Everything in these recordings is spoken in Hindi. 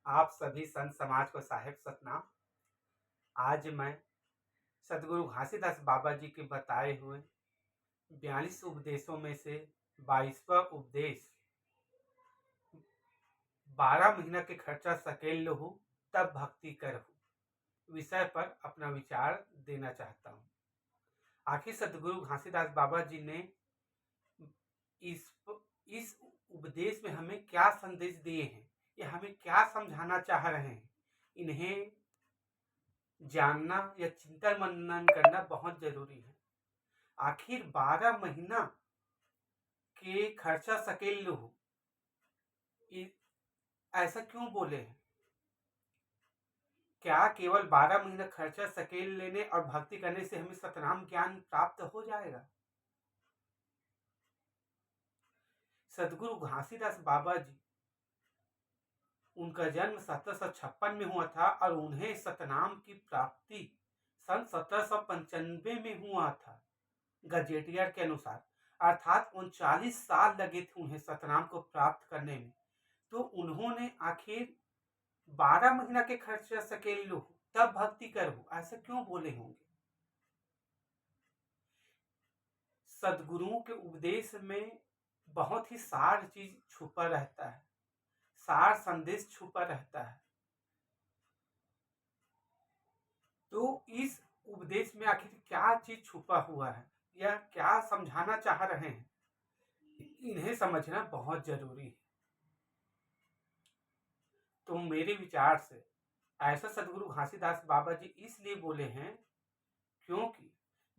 आप सभी संत समाज को साहेब सतनाम। आज मैं सदगुरु घासीदास बाबा जी के बताए हुए 42 उपदेशों में से 22वां उपदेश 12 महीना के खर्चा सकेल लहू तब भक्ति करहु विषय पर अपना विचार देना चाहता हूँ। आखिर सदगुरु घासीदास बाबा जी ने इस इस उपदेश में हमें क्या संदेश दिए हैं, या हमें क्या समझाना चाह रहे हैं, इन्हें जानना या चिंतन मनन करना बहुत जरूरी है। आखिर 12 महीना के खर्चा सकेल लो, ऐसा क्यों बोले हैं? क्या केवल 12 महीना खर्चा सकेल लेने और भक्ति करने से हमें सतनाम ज्ञान प्राप्त हो जाएगा? सदगुरु घासीदास बाबा जी, उनका जन्म 1756 में हुआ था और उन्हें सतनाम की प्राप्ति सन 1795 में हुआ था गजेटियर के अनुसार। अर्थात 39 साल लगे थे उन्हें सतनाम को प्राप्त करने में। तो उन्होंने आखिर 12 महीना के खर्चा सकेल लो तब भक्ति करो, ऐसा क्यों बोले होंगे? सदगुरुओं के उपदेश में बहुत ही सार चीज छुपा रहता है, सार संदेश छुपा रहता है। तो इस उपदेश में आखिर क्या चीज छुपा हुआ है या क्या समझाना चाह रहे हैं, इन्हें समझना बहुत जरूरी है। तो मेरे विचार से ऐसा सदगुरु घासीदास बाबा जी इसलिए बोले हैं क्योंकि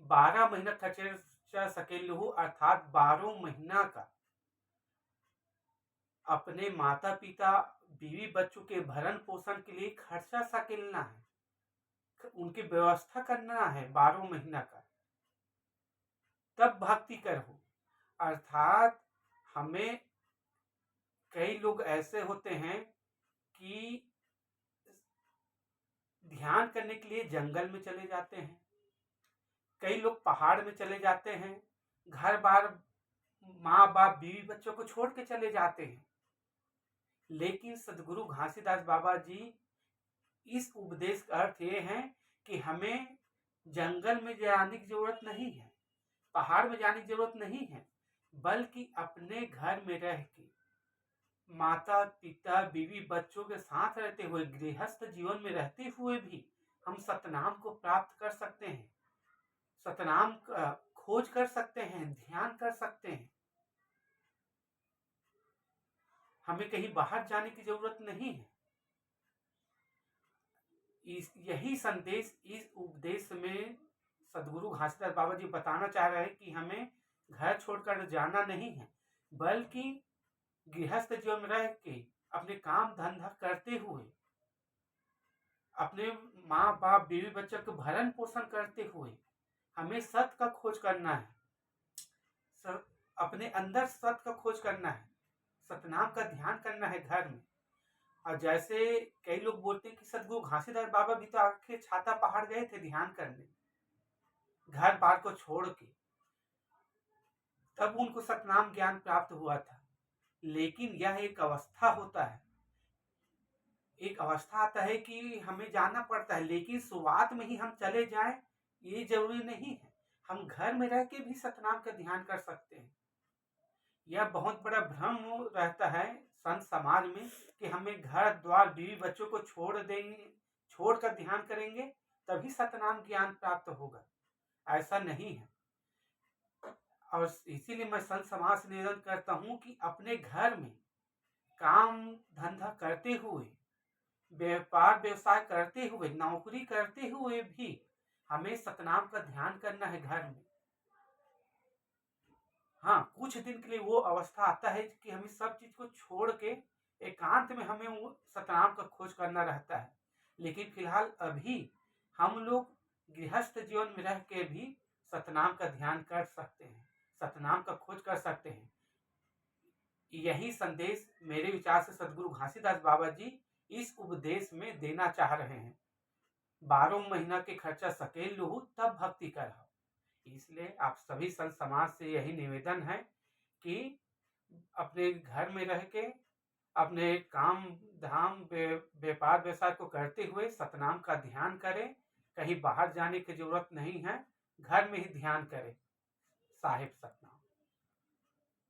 12 महीना खर्चा सकेल लहू अर्थात 12 महीना का अपने माता पिता बीवी बच्चों के भरण पोषण के लिए खर्चा सकेलना है, उनकी व्यवस्था करना है 12 महीना का, तब भक्ति करो। अर्थात हमें कई लोग ऐसे होते हैं कि ध्यान करने के लिए जंगल में चले जाते हैं, कई लोग पहाड़ में चले जाते हैं, घर बार माँ बाप बीवी बच्चों को छोड़ के चले जाते हैं। लेकिन सदगुरु घासीदास बाबा जी इस उपदेश का अर्थ ये है कि हमें जंगल में जाने की जरूरत नहीं है, पहाड़ में जाने की जरूरत नहीं है, बल्कि अपने घर में रह के माता पिता बीवी बच्चों के साथ रहते हुए गृहस्थ जीवन में रहते हुए भी हम सतनाम को प्राप्त कर सकते हैं, सतनाम का खोज कर सकते हैं, ध्यान कर सकते हैं। हमें कहीं बाहर जाने की जरूरत नहीं है। यही संदेश इस उपदेश में सदगुरु घासीदास बाबा जी बताना चाह रहे हैं कि हमें घर छोड़कर जाना नहीं है, बल्कि गृहस्थ जीवन में रह के अपने काम धंधा करते हुए अपने माँ बाप बीवी बच्चों के भरण पोषण करते हुए हमें सत्य का खोज करना है, अपने अंदर सत्य का खोज करना है, सतनाम का ध्यान करना है घर में। और जैसे कई लोग बोलते हैं कि सदगुरु घासीदास बाबा भी तो आखिर छाता पहाड़ गए थे ध्यान करने, घर बार को छोड़ के, तब उनको सतनाम ज्ञान प्राप्त हुआ था। लेकिन यह एक अवस्था होता है, एक अवस्था आता है कि हमें जाना पड़ता है, लेकिन शुरुआत में ही हम चले जाएं ये जरूरी नहीं है। हम घर में रह के भी सतनाम का ध्यान कर सकते हैं। यह बहुत बड़ा भ्रम रहता है संत समाज में कि हमें घर द्वार बीवी बच्चों को छोड़ देंगे, छोड़कर ध्यान करेंगे तभी सतनाम ज्ञान प्राप्त होगा। ऐसा नहीं है। और इसीलिए मैं संत समाज से निवेदन करता हूं कि अपने घर में काम धंधा करते हुए, व्यापार व्यवसाय करते हुए, नौकरी करते हुए भी हमें सतनाम का ध्यान करना है घर में। हाँ, कुछ दिन के लिए वो अवस्था आता है कि हमें सब चीज को छोड़ के एकांत में हमें वो सतनाम का खोज करना रहता है। लेकिन फिलहाल अभी हम लोग गृहस्थ जीवन में रह के भी सतनाम का ध्यान कर सकते हैं, सतनाम का खोज कर सकते हैं। यही संदेश मेरे विचार से सदगुरु घासीदास बाबा जी इस उपदेश में देना चाह रहे हैं। 12 महीना के खर्चा सकेल लहू तब भक्ति करहु। इसलिए आप सभी संत समाज से यही निवेदन है कि अपने घर में रह के अपने काम धाम व्यापार व्यवसाय को करते हुए सतनाम का ध्यान करें। कहीं बाहर जाने की जरूरत नहीं है, घर में ही ध्यान करें। साहिब सतनाम।